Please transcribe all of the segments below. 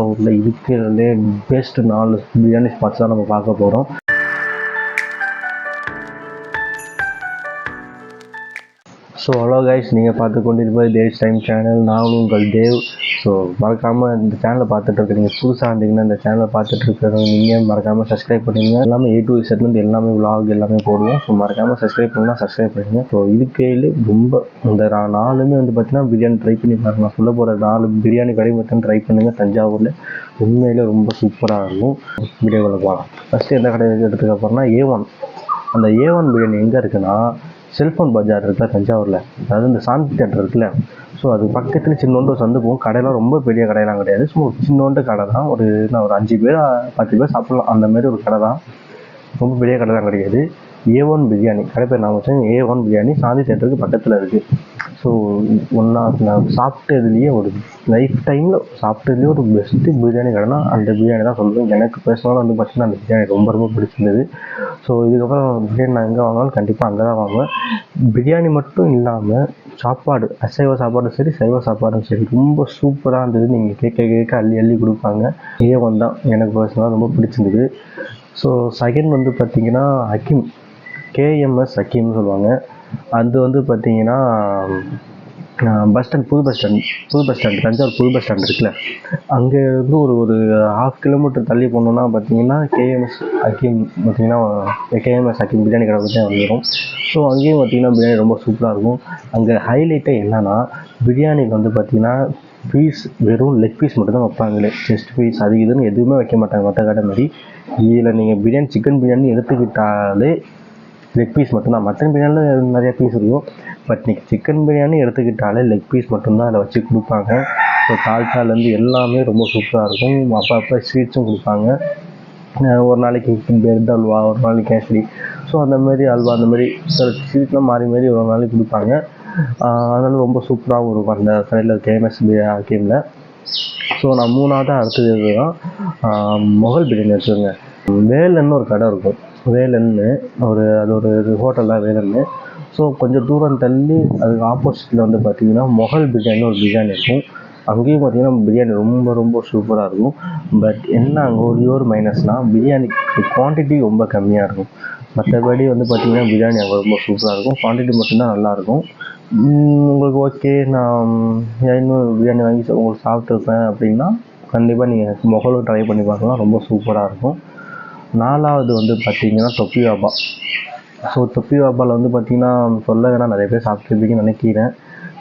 ஊரில் இருக்கிறதுலே best 4 biryani spots தான் நம்ம பார்க்க போகிறோம். ஸோ ஹலோ கைஸ், நீங்கள் பார்த்து கொண்டிருப்பது டேஸ் டைம் சேனல். நான் உங்கள் தேவ். ஸோ மறக்காமல் இந்த சேனலை பார்த்துட்டு நீங்கள் புதுசாக இருந்தீங்கன்னா இந்த சேனலை பார்த்துட்டு இருக்கிறவங்க நீங்கள் மறக்காமல் சப்ஸ்கிரைப் பண்ணுங்க. எல்லாமே A to Z எல்லாமே விலாக் எல்லாமே போடுவோம். ஸோ மறக்காமல் சப்ஸ்கிரைப் பண்ணால் சப்ஸ்கிரைப் பண்ணுங்கள். ஸோ இதுக்கையில் ரொம்ப இந்த 4மே பார்த்தீங்கன்னா பிரியாணி ட்ரை பண்ணி பாருங்க. நான் சொல்ல போகிற 4 பிரியாணி கடை மட்டும் ட்ரை பண்ணுங்கள். தஞ்சாவூரில் உண்மையிலே ரொம்ப சூப்பராக இருக்கும். வீடியோவில் போகலாம். ஃபஸ்ட்டு எந்த கடை எடுத்துக்க போகிறோம்னா A1. அந்த A1 பிரியாணி எங்கே இருக்குன்னா செல்ஃபோன் பஜார் இருக்குல்ல தஞ்சாவூரில், அதாவது இந்த சாந்தி தேட்டர் இருக்குல்ல, ஸோ அது பக்கத்தில் சின்னோண்டு சந்து போகும். கடையெல்லாம் ரொம்ப பெரிய கடையெல்லாம் கிடையாது, சும்மா சின்னோண்டு கடை தான். ஒரு 5 பேர் 10 பேர் சாப்பிட்லாம் அந்த மாதிரி ஒரு கடை தான். ரொம்ப பெரிய கடை தான் கிடையாது. A1 பிரியாணி கடை பேர் நான் வச்சேன். A1 பிரியாணி சாந்தி தேட்டருக்கு பக்கத்தில் இருக்குது. ஸோ நான் சாப்பிட்டதுலேயே ஒரு லைஃப் டைமில் சாப்பிட்டதுலேயே ஒரு பெஸ்ட்டு பிரியாணி கடைனா அந்த பிரியாணி தான் சொல்லுவேன். எனக்கு பர்சனலாக பார்த்திங்கன்னா அந்த பிரியாணி ரொம்ப ரொம்ப பிடிச்சிருந்தது. ஸோ இதுக்கப்புறம் பிரியாணி நான் எங்கே வாங்கினாலும் கண்டிப்பாக அங்கே தான் வாங்குவேன். பிரியாணி மட்டும் இல்லாமல் சாப்பாடு, அசைவ சாப்பாடும் சரி சைவ சாப்பாடும் சரி ரொம்ப சூப்பராக இருந்தது. நீங்கள் கேட்க அள்ளி அள்ளி கொடுப்பாங்க. A1 தான் எனக்கு பர்சனலாக ரொம்ப பிடிச்சிருந்தது. ஸோ செகண்ட் பார்த்திங்கன்னா ஹக்கீம், KMS ஹக்கீம்னு சொல்லுவாங்க. அது பார்த்திங்கன்னா பஸ் ஸ்டாண்ட், புது பஸ் ஸ்டாண்ட் தஞ்சாவூர் புது பஸ் ஸ்டாண்ட் இருக்குல்ல, அங்கேருந்து ஒரு 1/2 கிலோமீட்டர் தள்ளி போனோன்னா பார்த்திங்கன்னா KMS ஹக்கீம் பார்த்திங்கன்னா KMS ஹக்கீம் பிரியாணி கடை பற்றி வந்துடும். ஸோ அங்கேயும் பார்த்திங்கன்னா பிரியாணி ரொம்ப சூப்பராக இருக்கும். அங்கே ஹைலைட்டே என்னென்னா பிரியாணிக்கு பார்த்திங்கன்னா பீஸ் வெறும் லெக் பீஸ் மட்டும் தான் வைப்பாங்களே. செஸ்ட் பீஸ் அது இதுன்னு எதுவுமே வைக்க மாட்டாங்க மற்ற கடை மாதிரி. இதில் நீங்கள் பிரியாணி சிக்கன் பிரியாணி எடுத்துக்கிட்டாலே லெக் பீஸ் மட்டும்தான். மட்டன் பிரியாணியில் நிறையா பீஸ் இருக்கும், பட் நீங்கள் சிக்கன் பிரியாணி எடுத்துக்கிட்டாலே லெக் பீஸ் மட்டும்தான் அதில் வச்சு கொடுப்பாங்க. ஸோ தால்ச்சாலேருந்து எல்லாமே ரொம்ப சூப்பராக இருக்கும். அப்போ ஸ்வீட்ஸும் கொடுப்பாங்க. ஒரு நாளைக்கு பிரெட் அல்வா, ஒரு நாளைக்கு கேசரி, ஸோ அந்தமாரி அல்வா, அந்தமாரி சில ஸ்வீட்லாம் மாறி ஒரு நாளைக்கு கொடுப்பாங்க. அதனால ரொம்ப சூப்பராகவும் இருக்கும் அந்த கடையில் KMS ஹக்கீமில். ஸோ நான் 3ஆவதாக அடுத்தது தான் முகல் பிரியாணி வச்சுருங்க. வேலன்னு ஒரு கடை இருக்கும். வேலன்னு அது ஒரு ஹோட்டல் தான் வேலன்னு. ஸோ கொஞ்சம் தூரம் தள்ளி அதுக்கு ஆப்போசிட்டில் பார்த்திங்கன்னா முகல் பிரியாணி ஒரு பிரியாணி இருக்கும். அங்கேயும் பார்த்திங்கன்னா பிரியாணி ரொம்ப ரொம்ப சூப்பராக இருக்கும். பட் என்ன அங்கே ஒரு மைனஸ்னால் பிரியாணி குவான்டிட்டி ரொம்ப கம்மியாக இருக்கும். மற்றபடி பார்த்திங்கன்னா பிரியாணி அங்கே ரொம்ப சூப்பராக இருக்கும். குவான்டிட்டி மட்டும்தான் நல்லாயிருக்கும். உங்களுக்கு ஓகே, நான் இன்னும் பிரியாணி வாங்கி உங்களுக்கு சாப்பிட்ருப்பேன் அப்படின்னா கண்டிப்பாக நீங்கள் முகலும் ட்ரை பண்ணி பார்க்கலாம். ரொம்ப சூப்பராக இருக்கும். 4வது பார்த்திங்கன்னா தொப்பி வாபா. ஸோ தொப்பி வாபாவில் பார்த்திங்கன்னா சொல்ல வேணால் நிறைய பேர் சாப்பிட்ருப்பீங்கன்னு நினைக்கிறேன்.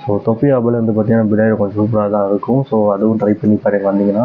ஸோ தொப்பி வாபாவில் பார்த்திங்கன்னா பிரியாணி கொஞ்சம் சூப்பராக தான் இருக்கும். ஸோ அதுவும் ட்ரை பண்ணி பாருங்க வந்தீங்கன்னா.